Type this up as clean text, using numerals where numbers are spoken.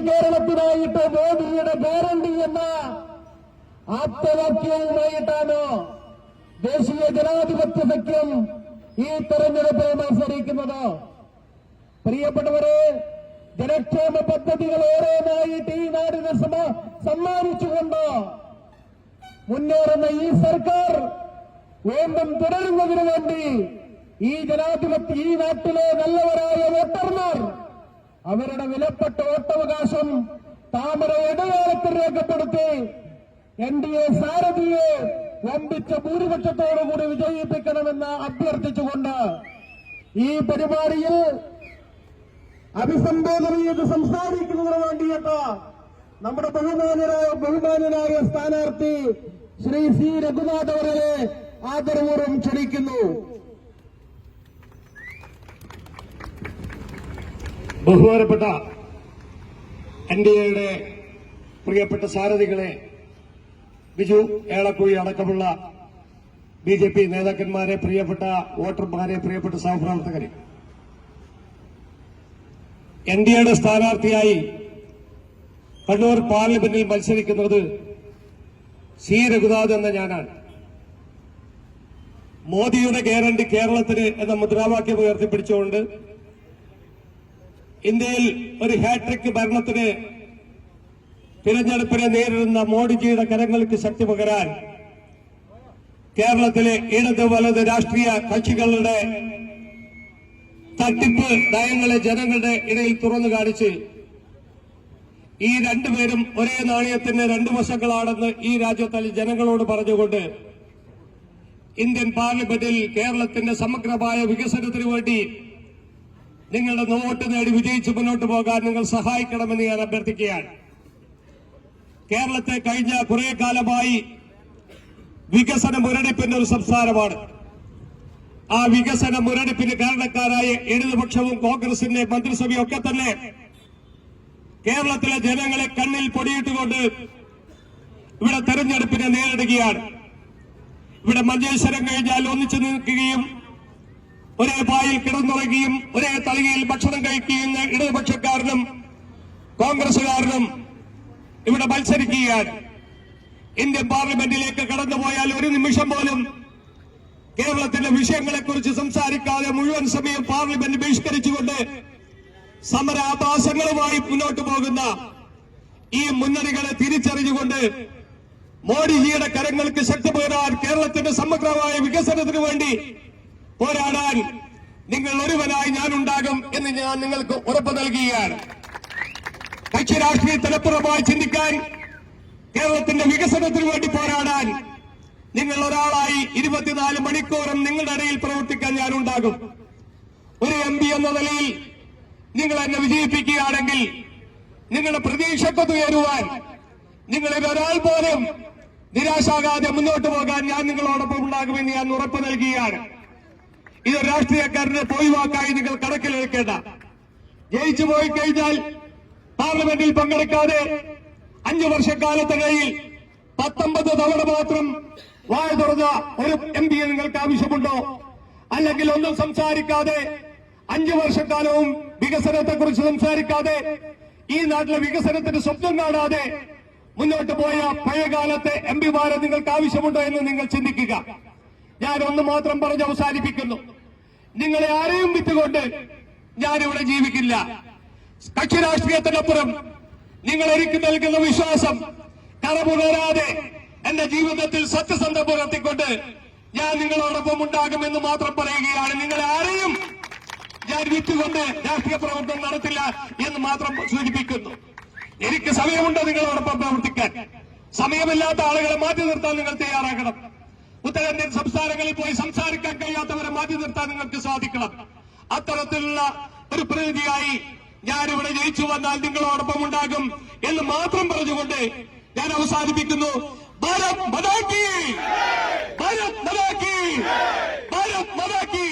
കേരളത്തിനായിട്ട് മോദിയുടെ ഗ്യാരണ്ടി എന്ന ആപ്തവാക്യവുമായിട്ടാണ് ദേശീയ ജനാധിപത്യ സഖ്യം ഈ തെരഞ്ഞെടുപ്പിൽ മത്സരിക്കുന്നത്. പ്രിയപ്പെട്ടവരെ, ജനക്ഷേമ പദ്ധതികൾ ഓരോന്നായിട്ട് ഈ നാടിന് സമ്മാനിച്ചുകൊണ്ട് മുന്നേറുന്ന ഈ സർക്കാർ വീണ്ടും തുടരുന്നതിനു വേണ്ടി ഈ നാട്ടിലെ നല്ലവരായ വോട്ടർമാർ അവരുടെ വിലപ്പെട്ട വോട്ടവകാശം താമര ഇടയാളത്തിൽ രേഖപ്പെടുത്തി NDA സാരഥിയെ വമ്പിച്ച ഭൂരിപക്ഷത്തോടുകൂടി വിജയിപ്പിക്കണമെന്ന് അഭ്യർത്ഥിച്ചുകൊണ്ട് ഈ പരിപാടിയിൽ അഭിസംബോധന ചെയ്ത് സംസാരിക്കുന്നതിന് വേണ്ടിയിട്ട് നമ്മുടെ ബഹുമാനനായ സ്ഥാനാർത്ഥി ശ്രീ C. രഘുനാഥ് അവരെ ആദരപൂർവ്വം ക്ഷണിക്കുന്നു. ബഹുമാനപ്പെട്ട NDAയുടെ പ്രിയപ്പെട്ട സാരഥികളെ, ബിജു ഏളക്കുഴി അടക്കമുള്ള BJP നേതാക്കന്മാരെ, പ്രിയപ്പെട്ട വോട്ടർമാരെ, പ്രിയപ്പെട്ട സഹപ്രവർത്തകരെ, NDAയുടെ സ്ഥാനാർത്ഥിയായി കണ്ണൂർ പാർലമെന്റിൽ മത്സരിക്കുന്നത് C. രഘുനാഥ് എന്ന ഞാനാണ്. മോദിയുടെ ഗ്യാരണ്ടി കേരളത്തിന് എന്ന മുദ്രാവാക്യം ഉയർത്തിപ്പിടിച്ചുകൊണ്ട് ഇന്ത്യയിൽ ഒരു ഹാട്രിക് ഭരണത്തിന് തിരഞ്ഞെടുപ്പിനെ നേരിടുന്ന മോഡിജിയുടെ കരങ്ങൾക്ക് ശക്തി പകരാൻ കേരളത്തിലെ ഇടത് വലത് രാഷ്ട്രീയ കക്ഷികളുടെ തട്ടിപ്പ് നയങ്ങളെ ജനങ്ങളുടെ ഇടയിൽ തുറന്നു കാണിച്ച് ഈ രണ്ടുപേരും ഒരേ നാണയത്തിന് രണ്ടു വശങ്ങളാണെന്ന് ഈ രാജ്യത്തെ ജനങ്ങളോട് പറഞ്ഞുകൊണ്ട് ഇന്ത്യൻ പാർലമെന്റിൽ കേരളത്തിന്റെ സമഗ്രമായ വികസനത്തിനു വേണ്ടി നിങ്ങളുടെ വോട്ട് നേടി വിജയിച്ച് മുന്നോട്ട് പോകാൻ നിങ്ങൾ സഹായിക്കണമെന്ന് ഞാൻ അഭ്യർത്ഥിക്കുകയാണ്. കേരളത്തെ കഴിഞ്ഞ കുറെ കാലമായി വികസന മുരടിപ്പിന്റെ ഒരു സംസ്ഥാനമാണ്. ആ വികസന മുരടിപ്പിന് കാരണക്കാരായ ഇടതുപക്ഷവും കോൺഗ്രസിന്റെ മന്ത്രിസഭയും ഒക്കെ തന്നെ കേരളത്തിലെ ജനങ്ങളെ കണ്ണിൽ പൊടിയിട്ടുകൊണ്ട് ഇവിടെ തെരഞ്ഞെടുപ്പിനെ നേരിടുകയാണ്. ഇവിടെ മഞ്ചേശ്വരം കഴിഞ്ഞാൽ ഒന്നിച്ചു നിൽക്കുകയും ഒരേ പായിൽ കിടന്നുറങ്ങുകയും ഒരേ തളികയിൽ ഭക്ഷണം കഴിക്കുകയും ഇടതുപക്ഷക്കാരനും കോൺഗ്രസുകാരനും ഇവിടെ മത്സരിക്കുകയാണ്. ഇന്ത്യൻ പാർലമെന്റിലേക്ക് കടന്നുപോയാൽ ഒരു നിമിഷം പോലും കേരളത്തിന്റെ വിഷയങ്ങളെക്കുറിച്ച് സംസാരിക്കാതെ മുഴുവൻ സമയം പാർലമെന്റ് ബഹിഷ്കരിച്ചുകൊണ്ട് സമരാഭാസങ്ങളുമായി മുന്നോട്ട് പോകുന്ന ഈ മുന്നണികളെ തിരിച്ചറിഞ്ഞുകൊണ്ട് മോഡിജിയുടെ കരങ്ങൾക്ക് ശക്തി പകരാൻ, കേരളത്തിന്റെ സമഗ്രമായ വികസനത്തിനു വേണ്ടി പോരാടാൻ നിങ്ങൾ ഒരുവനായി ഞാനുണ്ടാകും എന്ന് ഞാൻ നിങ്ങൾക്ക് ഉറപ്പ് നൽകുകയാണ്. കക്ഷി രാഷ്ട്രീയത്തിനപ്പുറമായി ചിന്തിക്കാൻ, കേരളത്തിന്റെ വികസനത്തിനു വേണ്ടി പോരാടാൻ നിങ്ങൾ ഒരാളായി 24 മണിക്കൂറും നിങ്ങളുടെ ഇടയിൽ പ്രവർത്തിക്കാൻ ഞാനുണ്ടാകും. ഒരു MP എന്ന നിലയിൽ നിങ്ങൾ എന്നെ വിജയിപ്പിക്കുകയാണെങ്കിൽ നിങ്ങളുടെ പ്രതീക്ഷയ്ക്കൊത്ത് ഉയരുവാൻ, നിങ്ങളിൽ ഒരാൾ പോലും നിരാശാകാതെ മുന്നോട്ട് പോകാൻ ഞാൻ നിങ്ങളോടൊപ്പം ഉണ്ടാകുമെന്ന് ഞാൻ ഉറപ്പ് നൽകുകയാണ്. ഇത് രാഷ്ട്രീയക്കാരന്റെ പോയിവാക്കായി നിങ്ങൾ കണക്കിലെടുക്കേണ്ട. ജയിച്ചു പോയി കഴിഞ്ഞാൽ പാർലമെന്റിൽ പങ്കെടുക്കാതെ 5 വർഷക്കാലത്തിനിടയിൽ 19 തവണ മാത്രം വായ തുറന്ന ഒരു MP നിങ്ങൾക്ക് ആവശ്യമുണ്ടോ? അല്ലെങ്കിൽ ഒന്നും സംസാരിക്കാതെ 5 വർഷക്കാലവും വികസനത്തെക്കുറിച്ച് സംസാരിക്കാതെ ഈ നാട്ടിലെ വികസനത്തിന്റെ സ്വപ്നം കാണാതെ മുന്നോട്ട് പോയ പഴയകാലത്തെ MPമാരെ നിങ്ങൾക്ക് ആവശ്യമുണ്ടോ എന്ന് നിങ്ങൾ ചിന്തിക്കുക. ഞാൻ ഒന്ന് മാത്രം പറഞ്ഞ് അവസാനിപ്പിക്കുന്നു. നിങ്ങളെ ആരെയും വിറ്റുകൊണ്ട് ഞാനിവിടെ ജീവിക്കില്ല. കക്ഷി രാഷ്ട്രീയത്തിനപ്പുറം നിങ്ങൾ എനിക്ക് നൽകുന്ന വിശ്വാസം കറപുകരാതെ എന്റെ ജീവിതത്തിൽ സത്യസന്ധത പുലർത്തിക്കൊണ്ട് ഞാൻ നിങ്ങളോടൊപ്പം ഉണ്ടാകുമെന്ന് മാത്രം പറയുകയാണ്. നിങ്ങളെ ആരെയും ഞാൻ വിറ്റുകൊണ്ട് രാഷ്ട്രീയ പ്രവർത്തനം നടത്തില്ല എന്ന് മാത്രം സൂചിപ്പിക്കുന്നു. എനിക്ക് സമയമുണ്ടോ നിങ്ങളോടൊപ്പം പ്രവർത്തിക്കാൻ? സമയമില്ലാത്ത ആളുകളെ മാറ്റി നിർത്താൻ നിങ്ങൾ തയ്യാറാകണം. ഉത്തരേന്ത്യൻ സംസ്ഥാനങ്ങളിൽ പോയി സംസാരിക്കാൻ കഴിയാത്തവരെ മാറ്റി നിർത്താൻ നിങ്ങൾക്ക് സാധിക്കണം. അത്തരത്തിലുള്ള ഒരു പ്രതിനിധിയായി ഞാനിവിടെ ജയിച്ചു വന്നാൽ നിങ്ങളോടൊപ്പം ഉണ്ടാകും എന്ന് മാത്രം പറഞ്ഞുകൊണ്ട് ഞാൻ അവസാനിപ്പിക്കുന്നു. ഭാരത് മാതാ കി, ഭാരത് മാതാ കി, ഭാരത് മാതാ കി.